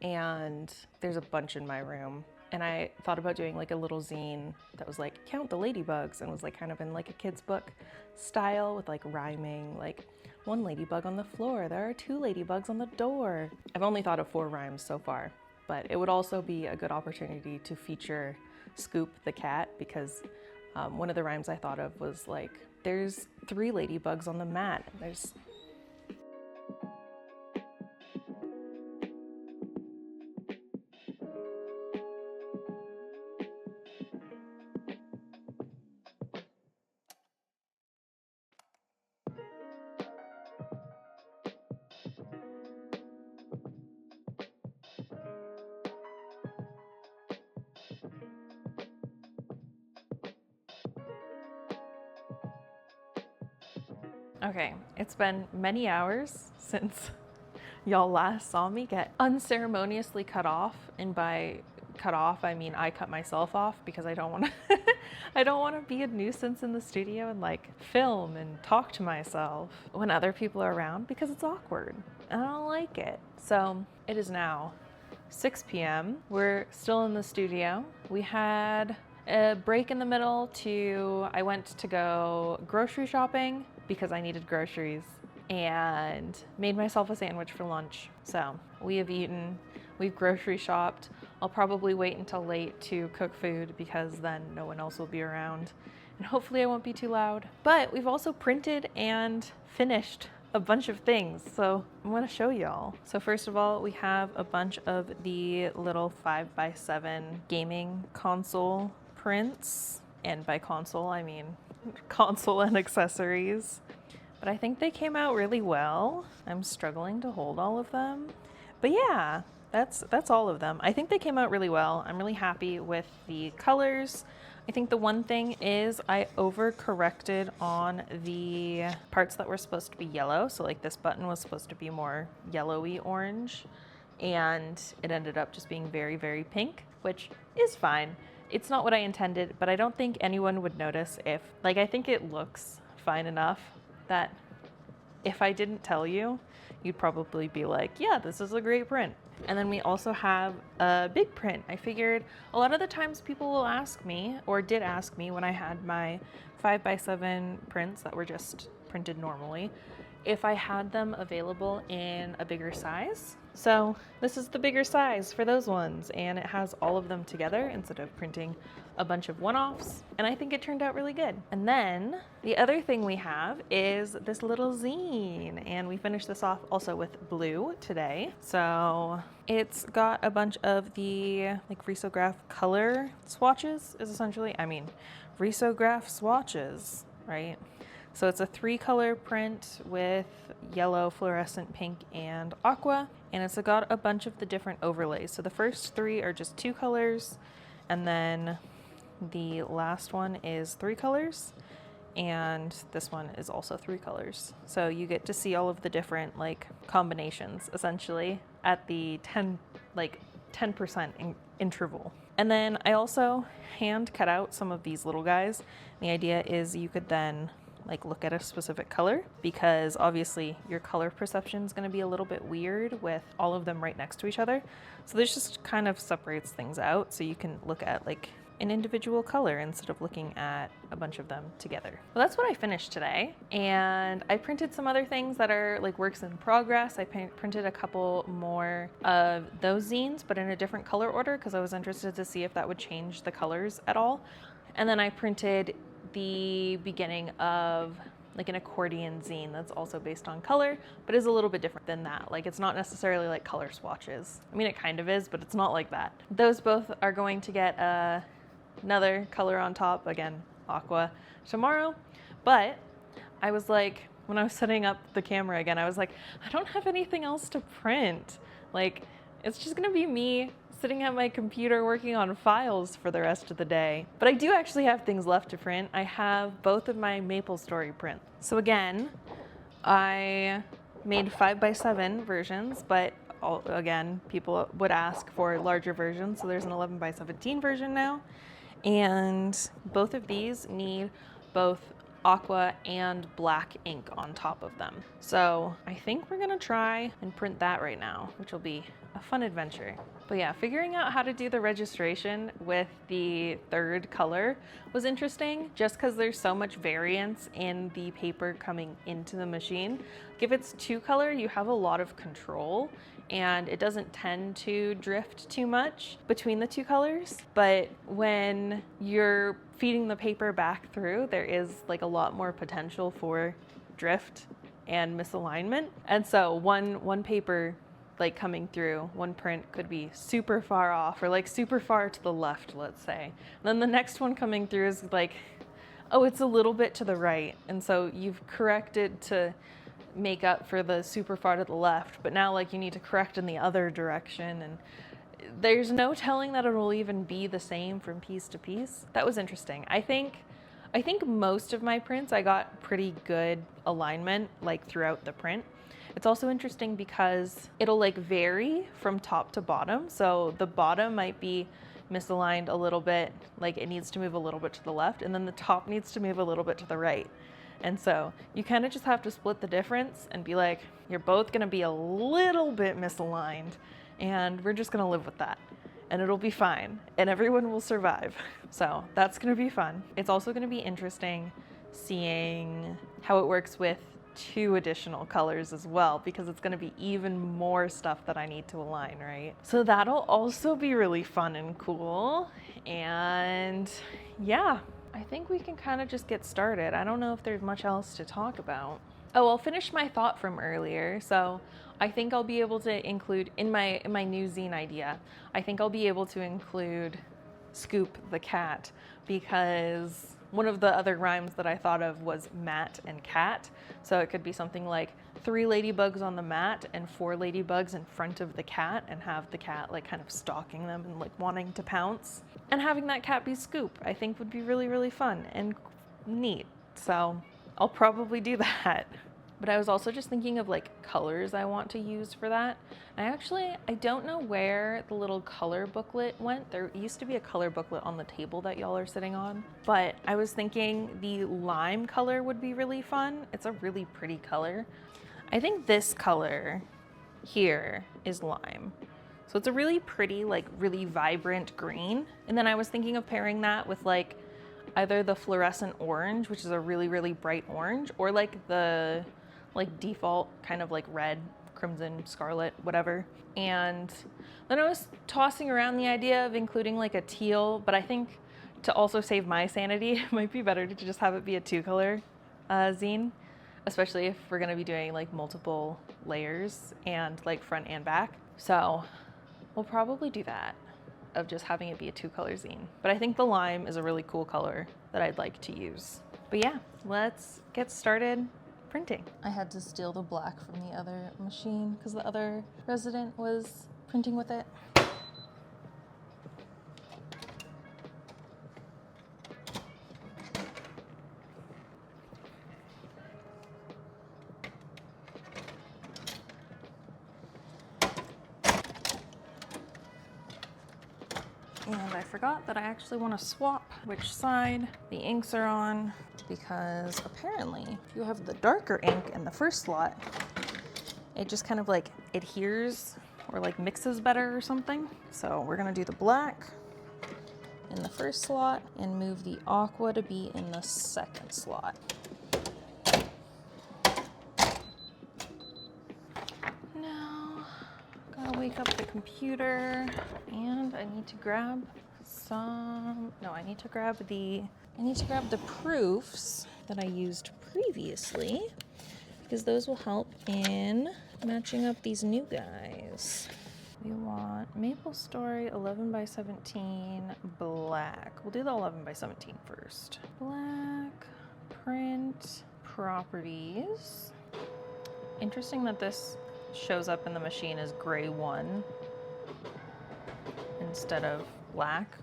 [SPEAKER 2] And there's a bunch in my room. And I thought about doing like a little zine that was like, count the ladybugs, and was like kind of in like a kid's book style with like rhyming, like, one ladybug on the floor, there are 2 ladybugs on the door. I've only thought of 4 rhymes so far, but it would also be a good opportunity to feature Scoop the cat, because one of the rhymes I thought of was like, there's 3 ladybugs on the mat. There's Okay, it's been many hours since y'all last saw me get unceremoniously cut off, and by cut off I mean I cut myself off, because I don't want to I don't want to be a nuisance in the studio and like film and talk to myself when other people are around, because it's awkward and I don't like it. So it is now 6 p.m. We're still in the studio. We had a break in the middle I went to go grocery shopping because I needed groceries, and made myself a sandwich for lunch. So we have eaten, we've grocery shopped. I'll probably wait until late to cook food, because then no one else will be around, and hopefully I won't be too loud. But we've also printed and finished a bunch of things, so I want to show y'all. So first of all, we have a bunch of the little 5x7 gaming console prints, and by console I mean console and accessories. But I think they came out really well. I'm struggling to hold all of them, but yeah, that's all of them. I think they came out really well. I'm really happy with the colors. I think the one thing is I overcorrected on the parts that were supposed to be yellow. So like this button was supposed to be more yellowy orange, and it ended up just being very, very pink, which is fine. It's not what I intended, but I don't think anyone would notice if, like, I think it looks fine enough that if I didn't tell you, you'd probably be like, yeah, this is a great print. And then we also have a big print. I figured a lot of the times people will ask me, or did ask me when I had my 5x7 prints that were just printed normally, if I had them available in a bigger size. So this is the bigger size for those ones, and it has all of them together instead of printing a bunch of one-offs, and I think it turned out really good. And then the other thing we have is this little zine, and we finished this off also with blue today. So it's got a bunch of the like risograph color swatches, is essentially, I mean, risograph swatches, right? So it's a 3-color print with yellow, fluorescent, pink, and aqua, and it's got a bunch of the different overlays. So the first 3 are just 2 colors, and then the last one is 3 colors, and this one is also 3 colors. So you get to see all of the different like combinations essentially at the 10% interval. And then I also hand cut out some of these little guys. The idea is you could then like look at a specific color, because obviously your color perception is going to be a little bit weird with all of them right next to each other. So this just kind of separates things out, so you can look at like an individual color instead of looking at a bunch of them together. Well, that's what I finished today, and I printed some other things that are like works in progress. I printed a couple more of those zines, but in a different color order, because I was interested to see if that would change the colors at all. And then I printed the beginning of like an accordion zine that's also based on color, but is a little bit different than that. Like it's not necessarily like color swatches. I mean, it kind of is, but it's not like that. Those both are going to get another color on top, again, aqua, tomorrow. But
[SPEAKER 1] I was like, when I was setting up the camera again, I was like, I don't have anything else to print. Like, it's just gonna be me sitting at my computer working on files for the rest of the day. But I do actually have things left to print. I have both of my MapleStory prints. So again, I made 5x7 versions, but again, people would ask for larger versions. So there's an 11x17 version now. And both of these need both aqua and black ink on top of them. So I think we're gonna try and print that right now, which will be a fun adventure. But yeah, figuring out how to do the registration with the third color was interesting just because there's so much variance in the paper coming into the machine. Like if it's 2-color, you have a lot of control and it doesn't tend to drift too much between the 2 colors. But when you're feeding the paper back through, there is like a lot more potential for drift and misalignment. And so one paper like coming through, one print could be super far off or like super far to the left, let's say. And then the next one coming through is like, oh, it's a little bit to the right. And so you've corrected to make up for the super far to the left, but now like you need to correct in the other direction, and there's no telling that it'll even be the same from piece to piece. That was interesting. I think most of my prints I got pretty good alignment like throughout the print. It's also interesting because it'll like vary from top to bottom. So the bottom might be misaligned a little bit, like it needs to move a little bit to the left, and then the top needs to move a little bit to the right. And so you kind of just have to split the difference and be like, you're both gonna be a little bit misaligned and we're just gonna live with that. And it'll be fine and everyone will survive. So that's gonna be fun. It's also gonna be interesting seeing how it works with 2 additional colors as well, because it's gonna be even more stuff that I need to align, right? So that'll also be really fun and cool. And yeah, I think we can kind of just get started. I don't know if there's much else to talk about. Oh, I'll finish my thought from earlier. So I think I'll be able to include in my new zine idea, I think I'll be able to include Scoop the cat, because one of the other rhymes that I thought of was mat and cat. So it could be something like 3 ladybugs on the mat and 4 ladybugs in front of the cat, and have the cat like kind of stalking them and like wanting to pounce. And having that cat be Scoop, I think would be really, really fun and neat. So I'll probably do that. But I was also just thinking of like colors I want to use for that. I don't know where the little color booklet went. There used to be a color booklet on the table that y'all are sitting on, but I was thinking the lime color would be really fun. It's a really pretty color. I think this color here is lime. So it's a really pretty, like really vibrant green. And then I was thinking of pairing that with like either the fluorescent orange, which is a really, really bright orange, or like the like default kind of like red, crimson, scarlet, whatever. And then I was tossing around the idea of including like a teal, but I think to also save my sanity, it might be better to just have it be a 2-color zine, especially if we're gonna be doing like multiple layers and like front and back. So we'll probably do that, of just having it be a 2-color zine. But I think the lime is a really cool color that I'd like to use. But yeah, let's get started printing. I had to steal the black from the other machine because the other resident was printing with it. And I forgot that I actually want to swap which side the inks are on, because apparently if you have the darker ink in the first slot, it just kind of like adheres or like mixes better or something. So we're gonna do the black in the first slot and move the aqua to be in the second slot. Now, gotta wake up the computer, and I need to grab the proofs that I used previously, because those will help in matching up these new guys. We want MapleStory 11x17 black. We'll do the 11x17 first. Black, print,
[SPEAKER 2] properties. Interesting that this shows up in the machine as gray 1 instead of black.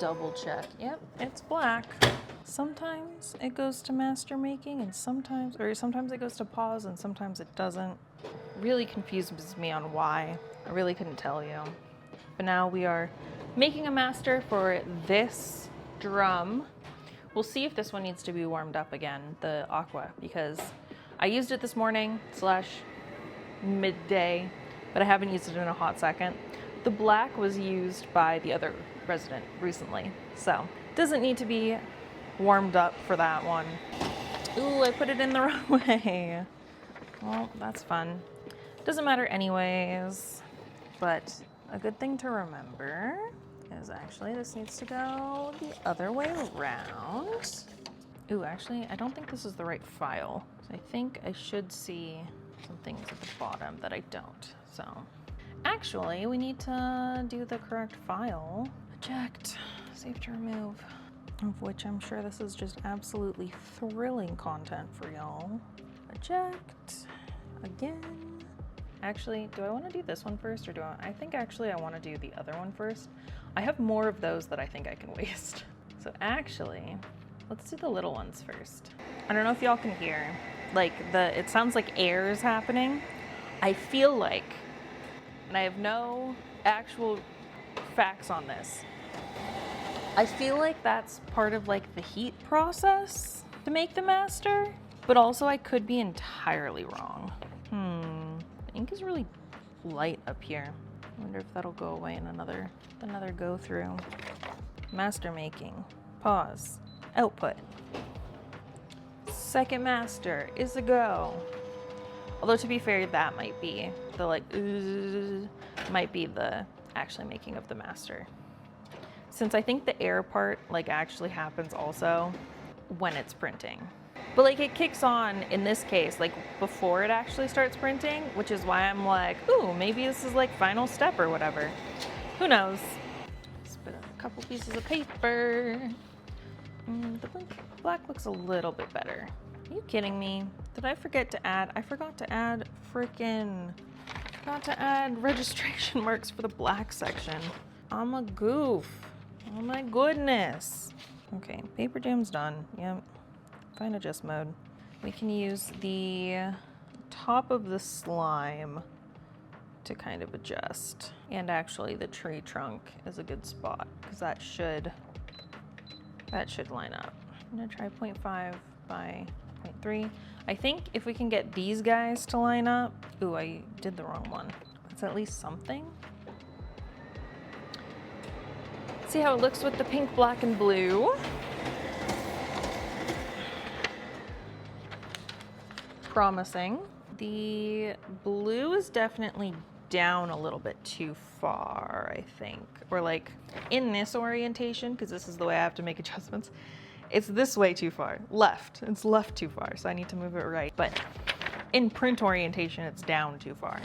[SPEAKER 2] Double check. Yep, it's black. Sometimes it goes to master making and sometimes it goes to pause and sometimes it doesn't. Really confuses me on why. I really couldn't tell you. But now we are making a master for this drum. We'll see if this one needs to be warmed up again, the aqua, because I used it this morning / midday, but I haven't used it in a hot second. The black was used by the other resident recently, so it doesn't need to be warmed up for that one. Ooh, I put it in the wrong way. Well, that's fun. Doesn't matter anyways, but a good thing to remember is actually this needs to go the other way around. Ooh, actually, I don't think this is the right file. So I think I should see some things at the bottom that I don't. So actually, we need to do the correct file. Eject, save to remove, of which I'm sure this is just absolutely thrilling content for y'all. Eject, again. Actually, do I want to do this one first or I think actually I want to do the other one first. I have more of those that I think I can waste. So actually, let's do the little ones first. I don't know if y'all can hear, like it sounds like air is happening. I feel like, and I have no actual facts on this, I feel like that's part of like the heat process to make the master, but also I could be entirely wrong. The ink is really light up here. I wonder if that'll go away in another go through. Master making, pause, output. Second master is a go. Although to be fair, that might be the might be the actually making of the master. Since I think the air part like actually happens also when it's printing. But like it kicks on in this case, like before it actually starts printing, which is why I'm like, ooh, maybe this is like final step or whatever. Who knows? Spit out a couple pieces of paper. The black looks a little bit better. Are you kidding me? Did I forget to add? I forgot to add registration marks for the black section. I'm a goof. Oh my goodness. Okay, paper jam's done. Yep. Fine adjust mode. We can use the top of the slime to kind of adjust. And actually the tree trunk is a good spot because that should line up. I'm gonna try 0.5 by 0.3. I think if we can get these guys to line up, ooh, I did the wrong one. It's at least something. See how it looks with the pink, black, and blue. Promising. The blue is definitely down a little bit too far, I think. Or like in this orientation, because this is the way I have to make adjustments, it's this way too far. Left. It's left too far, so I need to move it right. But in print orientation, it's down too far.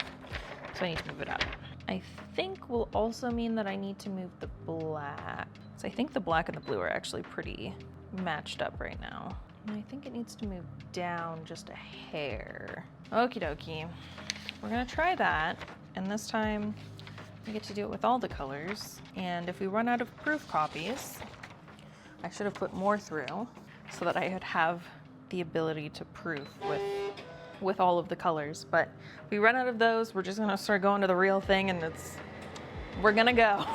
[SPEAKER 2] So I need to move it up. I think will also mean that I need to move the black. So I think the black and the blue are actually pretty matched up right now. And I think it needs to move down just a hair. Okie dokie. We're gonna try that. And this time we get to do it with all the colors. And if we run out of proof copies, I should have put more through so that I would have the ability to proof with all of the colors. But if we run out of those, we're just gonna start going to the real thing and we're gonna go.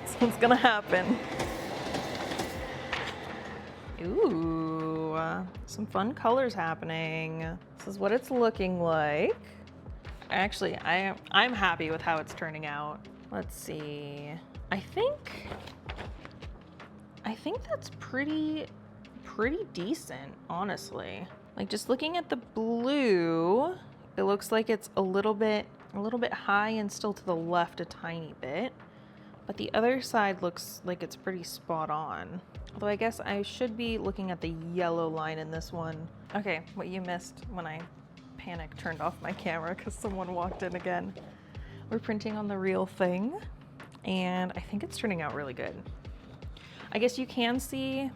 [SPEAKER 2] So it's gonna happen. Ooh, some fun colors happening. This is what it's looking like. Actually, I'm happy with how it's turning out. Let's see. I think that's pretty decent, honestly. Like just looking at the blue, it looks like it's a little bit high and still to the left a tiny bit. But the other side looks like it's pretty spot on. Although I guess I should be looking at the yellow line in this one. Okay, what you missed when I panicked turned off my camera because someone walked in again. We're printing on the real thing, and I think it's turning out really good. I guess you can see,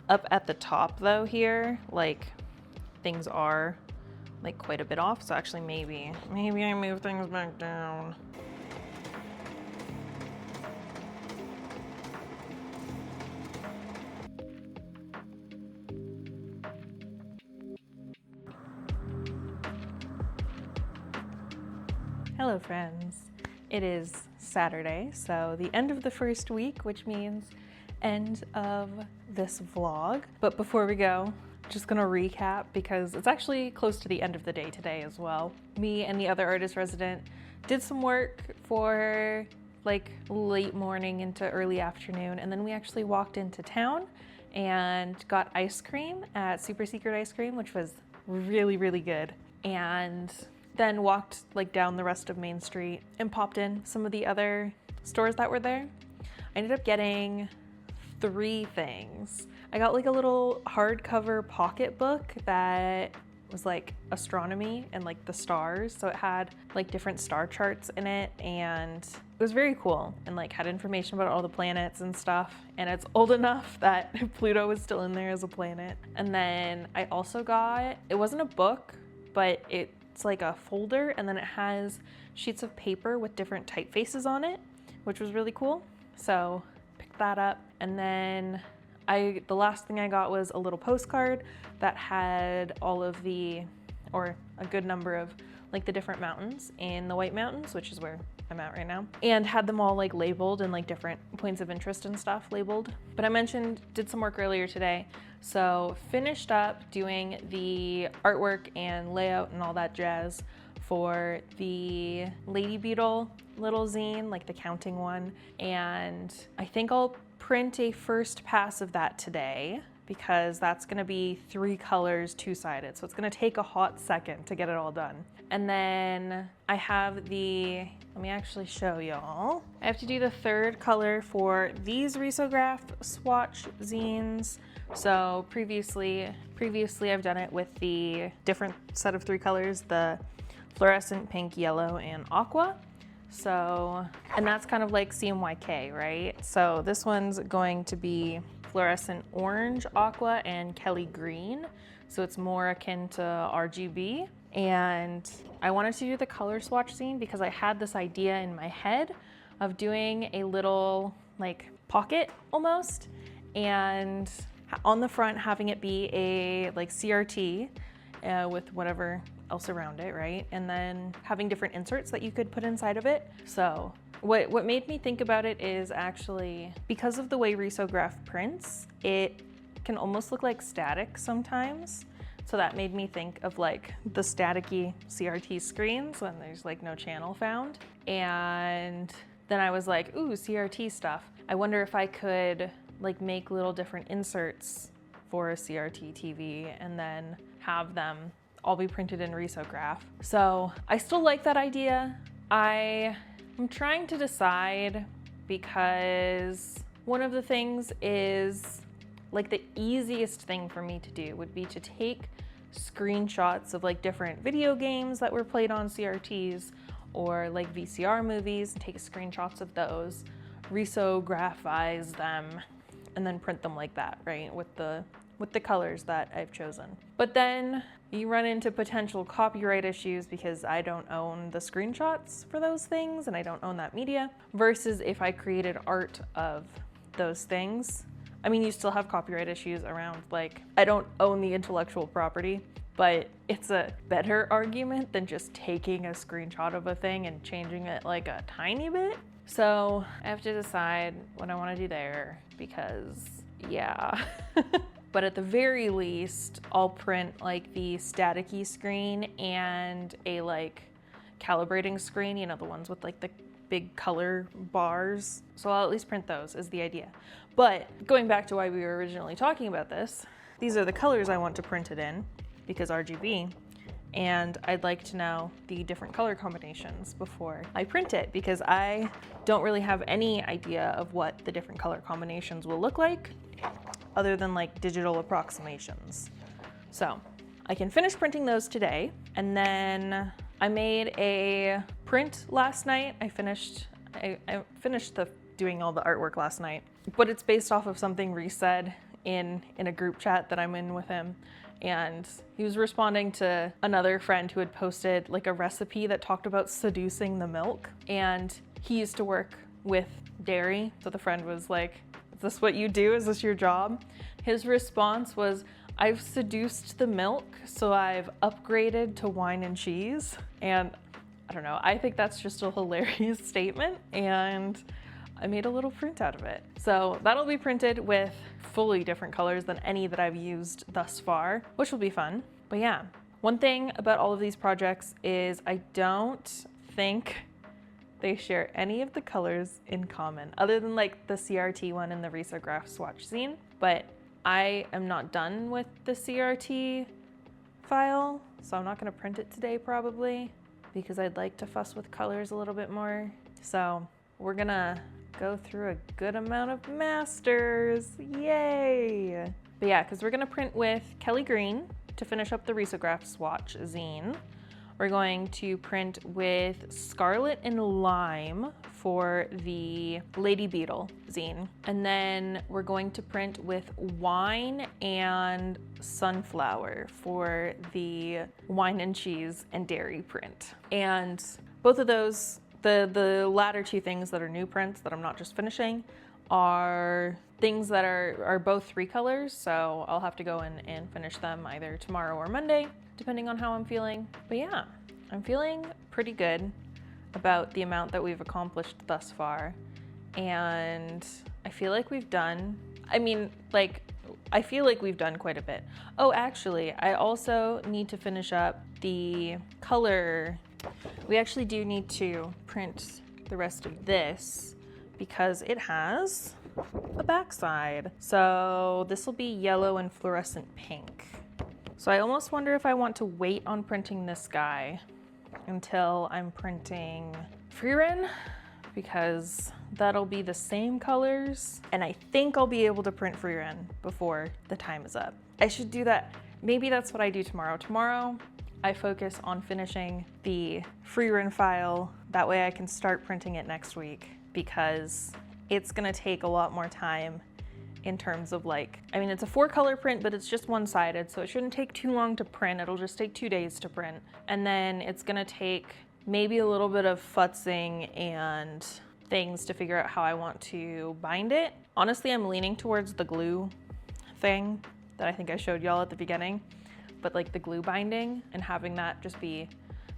[SPEAKER 2] Up at the top though here, like things are like quite a bit off. So actually maybe I move things back down. Hello friends, it is Saturday, so the end of the first week, which means end of this vlog. But before we go, just gonna recap because it's actually close to the end of the day today as well. Me and the other artist resident did some work for like late morning into early afternoon, and then we actually walked into town and got ice cream at Super Secret Ice Cream, which was really, really good. And then walked like down the rest of Main Street and popped in some of the other stores that were there. I ended up getting 3 things. I got like a little hardcover pocket book that was like astronomy and like the stars. So it had like different star charts in it, and it was very cool and like had information about all the planets and stuff. And it's old enough that Pluto was still in there as a planet. And then I also got, it wasn't a book, but it's like a folder, and then it has sheets of paper with different typefaces on it, which was really cool. So picked that up. And then the last thing I got was a little postcard that had all of or a good number of like the different mountains in the White Mountains, which is where I'm at right now, and had them all like labeled and like different points of interest and stuff labeled. But I did some work earlier today. So finished up doing the artwork and layout and all that jazz for the Lady Beetle little zine, like the counting one. And I think I'll print a first pass of that today because that's gonna be 3 colors, 2-sided. So it's gonna take a hot second to get it all done. And then I have let me actually show y'all. I have to do the 3rd color for these risograph swatch zines. So previously I've done it with the different set of 3 colors, the fluorescent pink, yellow, and aqua. So, and that's kind of like CMYK, right? So this one's going to be fluorescent orange, aqua, and Kelly green. So it's more akin to RGB. And I wanted to do the color swatch zine because I had this idea in my head of doing a little like pocket almost, and on the front having it be a like CRT with whatever else around it, right? And then having different inserts that you could put inside of it. So what made me think about it is actually because of the way risograph prints, it can almost look like static sometimes. So that made me think of like the staticky CRT screens when there's like no channel found. And then I was like, ooh, CRT stuff. I wonder if I could like make little different inserts for a CRT TV and then have them all be printed in risograph. So I still like that idea. I'm trying to decide because one of the things is like the easiest thing for me to do would be to take screenshots of like different video games that were played on CRTs or like VCR movies and take screenshots of those, risographize them, and then print them like that, right? With the colors that I've chosen. But then you run into potential copyright issues because I don't own the screenshots for those things and I don't own that media, versus if I created art of those things. I mean, you still have copyright issues around, like, I don't own the intellectual property, but it's a better argument than just taking a screenshot of a thing and changing it like a tiny bit. So I have to decide what I want to do there because, yeah. But at the very least, I'll print like the staticky screen and a like calibrating screen, you know, the ones with like the big color bars. So I'll at least print those is the idea. But going back to why we were originally talking about this, these are the colors I want to print it in because RGB. And I'd like to know the different color combinations before I print it because I don't really have any idea of what the different color combinations will look like other than like digital approximations. So I can finish printing those today. And then I made a print last night. I finished doing all the artwork last night, but it's based off of something Reese said in a group chat that I'm in with him, and he was responding to another friend who had posted like a recipe that talked about seducing the milk, and he used to work with dairy, so the friend was like, is this what you do? Is this your job? His response was, I've seduced the milk, so I've upgraded to wine and cheese. And I don't know, I think that's just a hilarious statement, and I made a little print out of it. So that'll be printed with fully different colors than any that I've used thus far, which will be fun. But yeah, one thing about all of these projects is I don't think they share any of the colors in common, other than like the CRT one and the risograph swatch zine. But I am not done with the CRT file, so I'm not gonna print it today probably, because I'd like to fuss with colors a little bit more. So we're gonna go through a good amount of masters, yay! But yeah, because we're gonna print with Kelly Green to finish up the risograph swatch zine. We're going to print with Scarlet and Lime for the Lady Beetle zine. And then we're going to print with Wine and Sunflower for the Wine and Cheese and Dairy print. And both of those, the latter two things that are new prints that I'm not just finishing, are things that are both 3 colors. So I'll have to go in and finish them either tomorrow or Monday, depending on how I'm feeling. But yeah, I'm feeling pretty good about the amount that we've accomplished thus far. And I feel like we've done, I feel like we've done quite a bit. Oh, actually, I also need to finish up the color. We actually do need to print the rest of this because it has a backside. So this will be yellow and fluorescent pink. So I almost wonder if I want to wait on printing this guy until I'm printing Freerin, because that'll be the same colors, and I think I'll be able to print Freerin before the time is up. I should do that. Maybe that's what I do tomorrow. Tomorrow, I focus on finishing the Freerin file. That way I can start printing it next week, because it's gonna take a lot more time in terms of it's a 4-color print, but it's just one-sided, so it shouldn't take too long to print. It'll just take 2 days to print. And then it's gonna take maybe a little bit of futzing and things to figure out how I want to bind it. Honestly, I'm leaning towards the glue thing that I think I showed y'all at the beginning, but like the glue binding and having that just be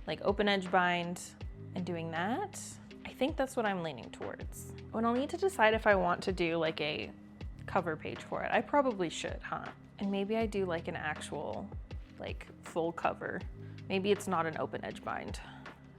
[SPEAKER 2] like open edge bind and doing that. I think that's what I'm leaning towards. And I'll need to decide if I want to do like a cover page for it. I probably should, huh? And maybe I do like an actual like full cover. Maybe it's not an open edge bind.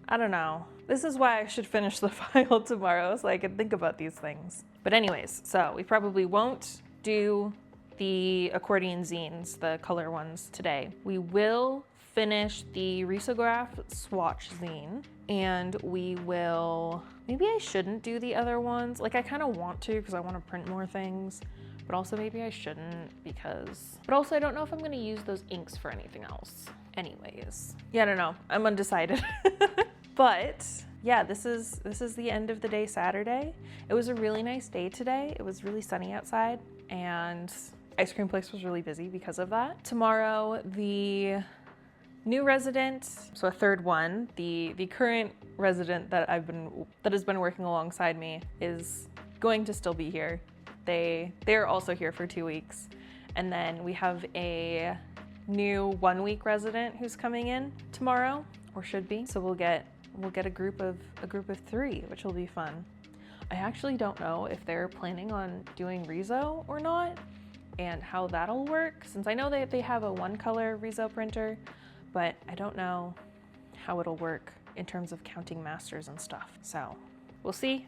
[SPEAKER 2] I don't know. This is why I should finish the file tomorrow so I can think about these things. But anyways, so we probably won't do the accordion zines, the color ones, today. We will finish the risograph swatch zine, and we will, maybe I shouldn't do the other ones. Like I kind of want to because I want to print more things, but also maybe I shouldn't but also I don't know if I'm gonna use those inks for anything else. Anyways, yeah, I don't know, I'm undecided. But yeah, this is the end of the day, Saturday. It was a really nice day today. It was really sunny outside, and ice cream place was really busy because of that. Tomorrow, the new resident, so a third one, the current resident that has been working alongside me is going to still be here. They're also here for 2 weeks. And then we have a new 1-week resident who's coming in tomorrow, or should be. So we'll get a group of 3, which will be fun. I actually don't know if they're planning on doing Reso or not, and how that'll work, since I know that they have a 1-color Reso printer, but I don't know how it'll work in terms of counting masters and stuff. So we'll see.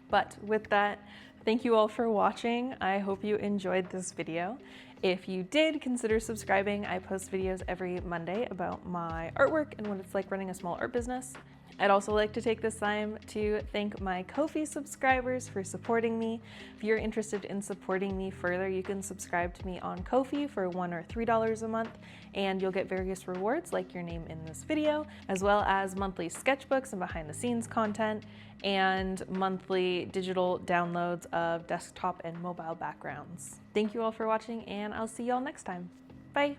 [SPEAKER 2] But with that, thank you all for watching. I hope you enjoyed this video. If you did, consider subscribing. I post videos every Monday about my artwork and what it's like running a small art business. I'd also like to take this time to thank my Ko-fi subscribers for supporting me. If you're interested in supporting me further, you can subscribe to me on Ko-fi for $1 or $3 a month, and you'll get various rewards like your name in this video, as well as monthly sketchbooks and behind the scenes content, and monthly digital downloads of desktop and mobile backgrounds. Thank you all for watching, and I'll see y'all next time. Bye!